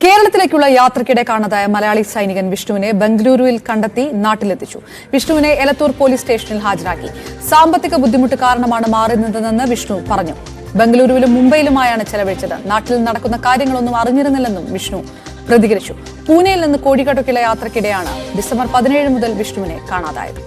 കേരളത്തിലേക്കുള്ള യാത്രക്കിടെ കാണാതായ മലയാളി സൈനികൻ വിഷ്ണുവിനെ ബംഗളൂരുവിൽ കണ്ടെത്തി നാട്ടിലെത്തിച്ചു. വിഷ്ണുവിനെ എലത്തൂർ പോലീസ് സ്റ്റേഷനിൽ ഹാജരാക്കി. സാമ്പത്തിക ബുദ്ധിമുട്ട് കാരണമാണ് മാറി നിന്നതെന്ന് വിഷ്ണു പറഞ്ഞു. ബംഗളൂരുവിലും മുംബൈയിലുമായാണ് ചെലവഴിച്ചത്. നാട്ടിൽ നടക്കുന്ന കാര്യങ്ങളൊന്നും അറിഞ്ഞിരുന്നില്ലെന്നും വിഷ്ണു പ്രതികരിച്ചു. പൂനെയിൽ നിന്ന് കോഴിക്കോട്ടേക്കുള്ള യാത്രക്കിടെയാണ് ഡിസംബർ 17 മുതൽ വിഷ്ണുവിനെ കാണാതായത്.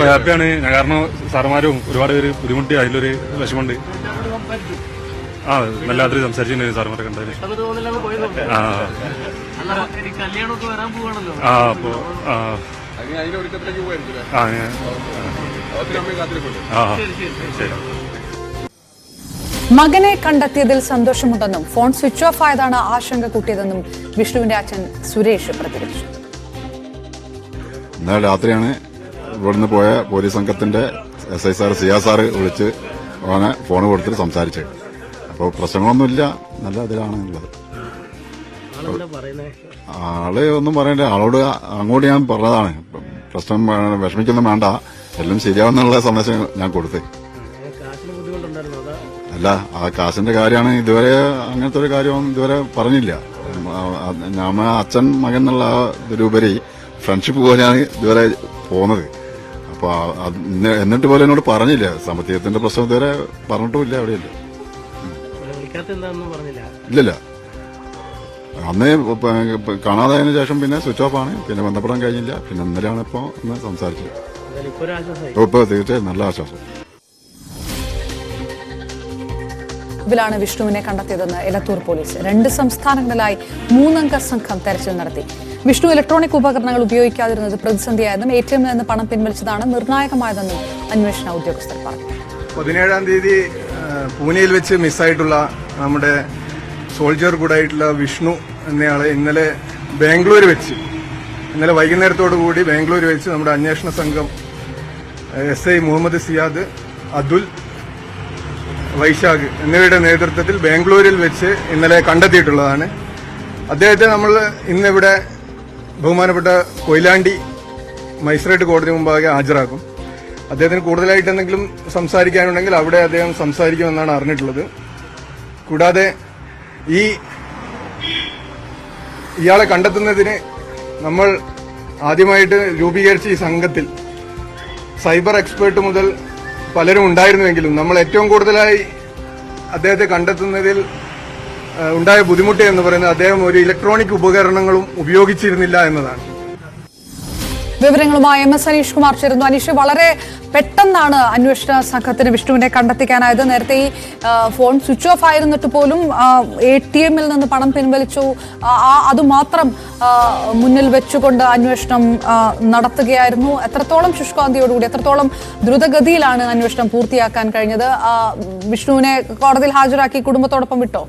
ഹാപ്പിയാണ് ഞാൻ, കാരണം സാറന്മാരും ഒരുപാട് പേര് ബുദ്ധിമുട്ടി, അതിലൊരു വിഷമമുണ്ട്. നല്ല രാത്രി സംസാരിച്ചിട്ടുണ്ട് സാറന്മാരെ കണ്ടതിന്. അപ്പോ ശരി. മകനെ കണ്ടെത്തിയതിൽ സന്തോഷമുണ്ടെന്നും ഫോൺ സ്വിച്ച് ഓഫ് ആയതാണ് ആശങ്ക കൂട്ടിയതെന്നും വിഷ്ണുവിന്റെ അച്ഛൻ സുരേഷ് പ്രതികരിച്ചു. ഇന്നലെ രാത്രിയാണ് ഇവിടുന്ന് പോയ പോലീസ് സംഘത്തിന്റെ SI സാർ സിയാ സാറ് വിളിച്ച് അവനെ ഫോൺ കൊടുത്തിട്ട് സംസാരിച്ചത്. അപ്പോൾ പ്രശ്നങ്ങളൊന്നുമില്ല, നല്ല ഇതിലാണുള്ളത്. ആള് ഒന്നും പറയണ്ട, ആളോട് അങ്ങോട്ട് ഞാൻ പറഞ്ഞതാണ്, പ്രശ്നം വിഷമിക്കൊന്നും വേണ്ട, എല്ലാം ശരിയാവുന്നുള്ള സന്ദേശം ഞാൻ കൊടുത്തേ. അല്ല, ആ കാശിന്റെ കാര്യമാണ്. ഇതുവരെ അങ്ങനത്തെ ഒരു കാര്യമൊന്നും ഇതുവരെ പറഞ്ഞില്ല. ഞാൻ അച്ഛൻ മകൻ എന്നുള്ള ഇതിലുപരി ഫ്രണ്ട്ഷിപ്പ് പോലെയാണ് ഇതുവരെ പോകുന്നത്. അപ്പൊ എന്നിട്ട് പോലും എന്നോട് പറഞ്ഞില്ല. സാമ്പത്തികത്തിന്റെ പ്രശ്നം ഇതുവരെ പറഞ്ഞിട്ടുമില്ല, എവിടെയില്ല. ഇല്ലല്ല, അന്ന് കാണാതായതിനു ശേഷം പിന്നെ സ്വിച്ച് ഓഫ് ആണ്, പിന്നെ ബന്ധപ്പെടാൻ കഴിഞ്ഞില്ല. പിന്നെ ഇന്നലെയാണ് ഇപ്പൊ ഒന്ന് സംസാരിച്ചത്. ഇപ്പൊ തീർച്ചയായും നല്ല ആശ്വാസം. ിലാണ് വിഷ്ണുവിനെ കണ്ടെത്തിയതെന്ന് എലത്തൂർ പോലീസ്. 2 സംസ്ഥാനങ്ങളിലായി 3 അംഗ സംഘം തെരച്ചിൽ നടത്തി. വിഷ്ണു ഇലക്ട്രോണിക് ഉപകരണങ്ങൾ ഉപയോഗിക്കാതിരുന്നത് പ്രതിസന്ധിയായെന്നും ATM-ൽ നിന്ന് പണം പിൻവലിച്ചതാണ് നിർണായകമായതെന്നും അന്വേഷണ ഉദ്യോഗസ്ഥർ പറഞ്ഞു. 17-ാം തീയതി പൂനെയിൽ വെച്ച് മിസ്സായിട്ടുള്ള നമ്മുടെ സോൾജർ കൂടായിട്ടുള്ള വിഷ്ണു എന്നയാളെ ഇന്നലെ വൈകുന്നേരത്തോടു കൂടി ബാംഗ്ലൂർ വെച്ച് നമ്മുടെ അന്വേഷണ സംഘം SI മുഹമ്മദ് സിയാദ്, അതുൽ, വൈശാഖ് എന്നിവരുടെ നേതൃത്വത്തിൽ ബാംഗ്ലൂരിൽ വെച്ച് ഇന്നലെ കണ്ടെത്തിയിട്ടുള്ളതാണ്. അദ്ദേഹത്തെ നമ്മൾ ഇന്നിവിടെ ബഹുമാനപ്പെട്ട കൊയിലാണ്ടി മജിസ്ട്രേറ്റ് കോടതി മുമ്പാകെ ഹാജരാക്കും. അദ്ദേഹത്തിന് കൂടുതലായിട്ട് എന്തെങ്കിലും സംസാരിക്കാനുണ്ടെങ്കിൽ അവിടെ അദ്ദേഹം സംസാരിക്കുമെന്നാണ് അറിഞ്ഞിട്ടുള്ളത്. കൂടാതെ ഇയാളെ കണ്ടെത്തുന്നതിന് നമ്മൾ ആദ്യമായിട്ട് രൂപീകരിച്ച ഈ സംഘത്തിൽ സൈബർ എക്സ്പേർട്ട് മുതൽ പലരും ഉണ്ടായിരുന്നുവെങ്കിലും നമ്മൾ ഏറ്റവും കൂടുതലായി അദ്ദേഹത്തെ കണ്ടെത്തുന്നതിൽ ഉണ്ടായ ബുദ്ധിമുട്ട് എന്ന് പറയുന്നത് അദ്ദേഹം ഒരു ഇലക്ട്രോണിക് ഉപകരണങ്ങളും ഉപയോഗിച്ചിരുന്നില്ല എന്നതാണ്. വിവരങ്ങളുമായി MS അനീഷ് കുമാർ ചേരുന്നു. അനീഷ്, വളരെ പെട്ടെന്നാണ് അന്വേഷണ സംഘത്തിന് വിഷ്ണുവിനെ കണ്ടെത്തിക്കാനായത്. നേരത്തെ ഈ ഫോൺ സ്വിച്ച് ഓഫ് ആയിരുന്നിട്ട് പോലും ATM-ൽ നിന്ന് പണം പിൻവലിച്ചു, അതുമാത്രം മുന്നിൽ വെച്ചുകൊണ്ട് അന്വേഷണം നടത്തുകയായിരുന്നു. എത്രത്തോളം ശുഷ്കാന്തിയോടുകൂടി, എത്രത്തോളം ദ്രുതഗതിയിലാണ് അന്വേഷണം പൂർത്തിയാക്കാൻ കഴിഞ്ഞത്? വിഷ്ണുവിനെ കോടതിയിൽ ഹാജരാക്കി കുടുംബത്തോടൊപ്പം വിട്ടോ?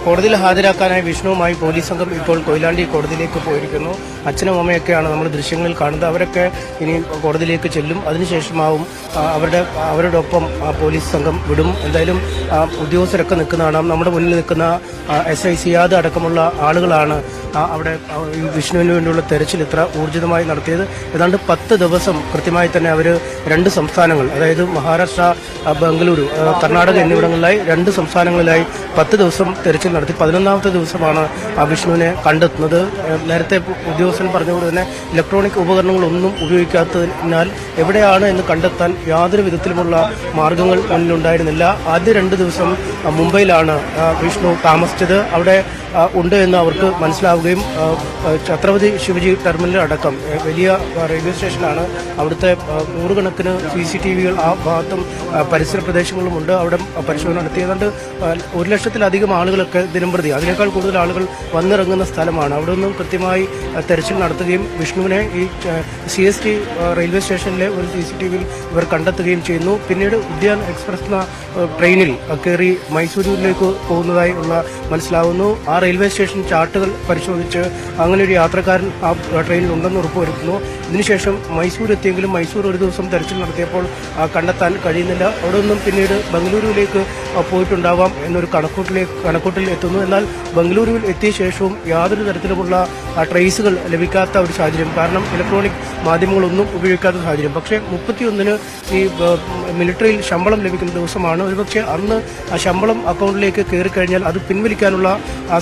കോടതിയിൽ ഹാജരാക്കാനായി വിഷ്ണുവുമായി പോലീസ് സംഘം ഇപ്പോൾ കൊയിലാണ്ടി കോടതിയിലേക്ക് പോയിരിക്കുന്നു. അച്ഛനും അമ്മയൊക്കെയാണ് നമ്മൾ ദൃശ്യങ്ങളിൽ കാണുന്നത്. അവരൊക്കെ ഇനി കോടതിയിലേക്ക് ചെല്ലും. അതിനുശേഷമാവും അവരുടെ ഒപ്പം പോലീസ് സംഘം വിടും. എന്തായാലും ഉദ്യോഗസ്ഥരൊക്കെ നിൽക്കുന്നതാണ്. നമ്മുടെ മുന്നിൽ നിൽക്കുന്ന SI സിയാദ് അടക്കമുള്ള ആളുകളാണ് അവിടെ വിഷ്ണുവിന് വേണ്ടിയുള്ള തെരച്ചിൽ ഇത്ര ഊർജിതമായി നടത്തിയത്. ഏതാണ്ട് 10 ദിവസം കൃത്യമായി തന്നെ അവർ 2 സംസ്ഥാനങ്ങൾ, അതായത് മഹാരാഷ്ട്ര, ബംഗളൂരു, കർണാടക എന്നിവിടങ്ങളിലായി 2 സംസ്ഥാനങ്ങളിലായി 10 ദിവസം തെരച്ചിൽ നടത്തി. 11ാമത്തെ ദിവസമാണ് വിഷ്ണുവിനെ കണ്ടെത്തുന്നത്. നേരത്തെ ഉദ്യോഗസ്ഥൻ പറഞ്ഞതുകൊണ്ട് തന്നെ ഇലക്ട്രോണിക് ഉപകരണങ്ങളൊന്നും ഉപയോഗിക്കാത്തതിനാൽ എവിടെയാണ് എന്ന് കണ്ടെത്താൻ യാതൊരു വിധത്തിലുമുള്ള മാർഗങ്ങൾ മുന്നിലുണ്ടായിരുന്നില്ല. ആദ്യ 2 ദിവസം മുംബൈയിലാണ് വിഷ്ണു താമസിച്ചത്. അവിടെ ഉണ്ട് എന്ന് അവർക്ക് മനസ്സിലാവുകയും ഛത്രപതി ശിവജി ടെർമിനൽ അടക്കം വലിയ റെയിൽവേ സ്റ്റേഷനാണ്. അവിടുത്തെ നൂറുകണക്കിന് CCTV-കൾ ആ ഭാഗത്തും പരിസര പ്രദേശങ്ങളിലുമുണ്ട്. അവിടെ പരിശോധന നടത്തി. ഏതാണ്ട് 1 ലക്ഷത്തിലധികം ആളുകളൊക്കെ ദിനംപ്രതി, അതിനേക്കാൾ കൂടുതൽ ആളുകൾ വന്നിറങ്ങുന്ന സ്ഥലമാണ്. അവിടെ നിന്നും കൃത്യമായി തെരച്ചിൽ നടത്തുകയും വിഷ്ണുവിനെ ഈ CST റെയിൽവേ സ്റ്റേഷനിലെ ഒരു CCTV-യിൽ ഇവർ കണ്ടെത്തുകയും ചെയ്യുന്നു. പിന്നീട് ഉദ്യാൻ എക്സ്പ്രസ് എന്ന ട്രെയിനിൽ കയറി മൈസൂരിലേക്ക് പോകുന്നതായി മനസ്സിലാവുന്നു. ആ റെയിൽവേ സ്റ്റേഷൻ ചാർട്ടുകൾ പരിശോധിച്ച് അങ്ങനെ ഒരു യാത്രക്കാരൻ ആ ട്രെയിനിൽ ഉണ്ടെന്ന് ഉറപ്പുവരുത്തുന്നു. ഇതിനുശേഷം മൈസൂർ എത്തിയെങ്കിലും മൈസൂർ ഒരു ദിവസം തെരച്ചിൽ നടത്തിയപ്പോൾ കണ്ടെത്താൻ കഴിയുന്നില്ല. അവിടെ നിന്നും പിന്നീട് ബംഗളൂരുവിലേക്ക് പോയിട്ടുണ്ടാവാം എന്നൊരു കണക്കൂട്ടിലേക്ക് കണക്കൂട്ടിൽ എത്തുന്നു. എന്നാൽ ബംഗളൂരുവിൽ എത്തിയ ശേഷവും യാതൊരു തരത്തിലുമുള്ള ട്രേസുകൾ ലഭിക്കാത്ത ഒരു സാഹചര്യം, കാരണം ഇലക്ട്രോണിക് മാധ്യമങ്ങളൊന്നും ഉപയോഗിക്കാത്ത സാഹചര്യം. പക്ഷേ 31-ന് ഈ മിലിറ്ററിയിൽ ശമ്പളം ലഭിക്കുന്ന ദിവസമാണ്. ഒരുപക്ഷെ അന്ന് ആ ശമ്പളം അക്കൗണ്ടിലേക്ക് കയറിക്കഴിഞ്ഞാൽ അത് പിൻവലിക്കാനുള്ള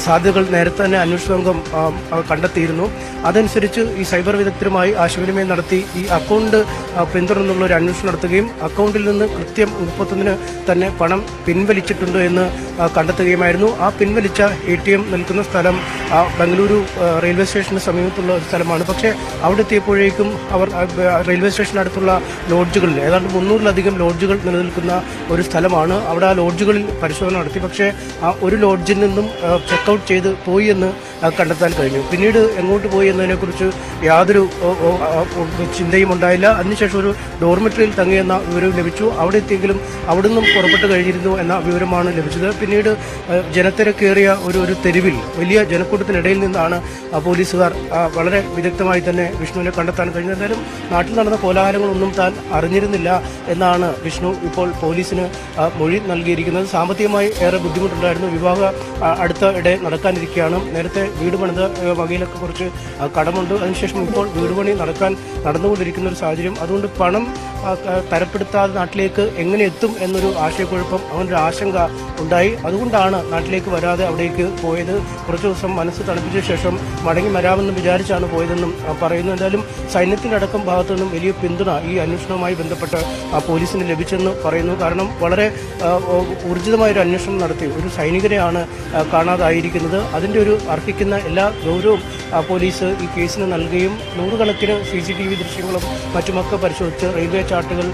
സാധ്യതകൾ നേരത്തെ തന്നെ അന്വേഷണ സംഘം കണ്ടെത്തിയിരുന്നു. അതനുസരിച്ച് ഈ സൈബർ വിദഗ്ധരുമായി ആശയവിനിമയം നടത്തി ഈ അക്കൗണ്ട് പിന്തുടർന്നുള്ള ഒരു അന്വേഷണം നടത്തുകയും അക്കൗണ്ടിൽ നിന്ന് കൃത്യം 31-ന് തന്നെ പണം പിൻവലിച്ചിട്ടുണ്ടോ എന്ന് കണ്ടെത്തുകയുമായിരുന്നു. ആ പിൻവലിച്ച ATM നിൽക്കുന്ന സ്ഥലം ബംഗളൂരു റെയിൽവേ സ്റ്റേഷന് സമീപത്തുള്ള ഒരു സ്ഥലമാണ്. പക്ഷേ അവിടെ എത്തിയപ്പോഴേക്കും അവർ റെയിൽവേ സ്റ്റേഷനടുത്തുള്ള ലോഡ്ജുകളിൽ ഏതാണ്ട് 300-ലധികം ലോഡ്ജുകൾ നിലനിൽക്കുന്ന ഒരു സ്ഥലമാണ്. അവിടെ ആ ലോഡ്ജുകളിൽ പരിശോധന നടത്തി. പക്ഷേ ആ ഒരു ലോഡ്ജിൽ നിന്നും ചെക്കൗട്ട് ചെയ്ത് പോയി എന്ന് കണ്ടെത്താൻ കഴിഞ്ഞു. പിന്നീട് എങ്ങോട്ട് പോയി എന്നതിനെക്കുറിച്ച് യാതൊരു ചിന്തയും ഉണ്ടായില്ല. അതിനുശേഷം ഒരു ഡോർമെട്രിയിൽ തങ്ങിയെന്ന വിവരം ലഭിച്ചു. അവിടെ എത്തിയെങ്കിലും അവിടെ നിന്നും പുറപ്പെട്ട് കഴിഞ്ഞിരുന്നു എന്ന വിവരമാണ് ലഭിച്ചത്. പിന്നീട് ജനത്തിരക്കേറിയ ഒരു തെരുവിൽ വലിയ ജനക്കൂട്ടത്തിനിടയിൽ നിന്നാണ് പോലീസുകാർ വളരെ വിദഗ്ധമായി തന്നെ വിഷ്ണുവിനെ കണ്ടെത്താൻ കഴിഞ്ഞത്. എന്തായാലും നാട്ടിൽ നടന്ന കോലാഹലങ്ങളൊന്നും താൻ അറിഞ്ഞിരുന്നില്ല എന്നാണ് വിഷ്ണു ഇപ്പോൾ പോലീസിന് മൊഴി നൽകിയിരിക്കുന്നത്. സാമ്പത്തികമായി ഏറെ ബുദ്ധിമുട്ടുണ്ടായിരുന്നു. വിവാഹം അടുത്ത ഇടെ നടക്കാനിരിക്കുകയാണ്. നേരത്തെ വീട് പണിത വകയിലൊക്കെ കുറച്ച് കടമുണ്ട്. അതിനുശേഷം ഇപ്പോൾ വീട് പണി നടന്നുകൊണ്ടിരിക്കുന്ന ഒരു സാഹചര്യം. അതുകൊണ്ട് പണം തരപ്പെടുത്താതെ നാട്ടിലേക്ക് എങ്ങനെ എത്തും എന്നൊരു ആശയക്കുഴപ്പം, അവനൊരു ആശങ്ക ഉണ്ടായി. അതുകൊണ്ടാണ് നാട്ടിലേക്ക് വരാതെ അവിടേക്ക് പോയത്. കുറച്ച് ദിവസം മനസ്സ് തണുപ്പിച്ച ശേഷം മടങ്ങി വരാമെന്ന് വിചാരിച്ചാണ് പോയതെന്നും പറയുന്നു. എന്തായാലും സൈന്യത്തിനടക്കം ഭാഗത്തു നിന്നും വലിയ പിന്തുണ ഈ അന്വേഷണവുമായി ബന്ധപ്പെട്ട് പോലീസിന് ലഭിച്ചെന്ന് പറയുന്നു. കാരണം വളരെ ഊർജിതമായൊരു അന്വേഷണം നടത്തി ഒരു സൈനികരെയാണ് കാണാതായിരിക്കുന്നത്. അതിൻ്റെ ഒരു അർഹിക്കുന്ന എല്ലാ ഗൗരവവും പോലീസ് ഈ കേസിന് നൽകുകയും നൂറുകണക്കിന് CCTV ദൃശ്യങ്ങളും മറ്റുമൊക്കെ പരിശോധിച്ച് റെയിൽവേ ചാർട്ടുകൾ,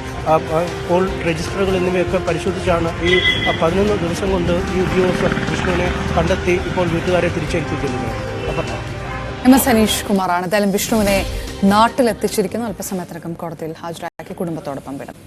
കോൾ രജിസ്റ്ററുകൾ എന്നിവയൊക്കെ പരിശോധിച്ചാണ് ഈ 11 ദിവസം കൊണ്ട് ഈ ഉദ്യോഗസ്ഥർ വിഷ്ണുവിനെ കണ്ടെത്തി ഇപ്പോൾ വീട്ടുകാരെ തിരിച്ചേൽപ്പിക്കുന്നത്. MS അനീഷ് കുമാറാണ് എന്തായാലും വിഷ്ണുവിനെ നാട്ടിലെത്തിച്ചിരിക്കുന്നു. അല്പസമയത്തിനകം കോടതിയിൽ ഹാജരാക്കി കുടുംബത്തോടൊപ്പം വിടും.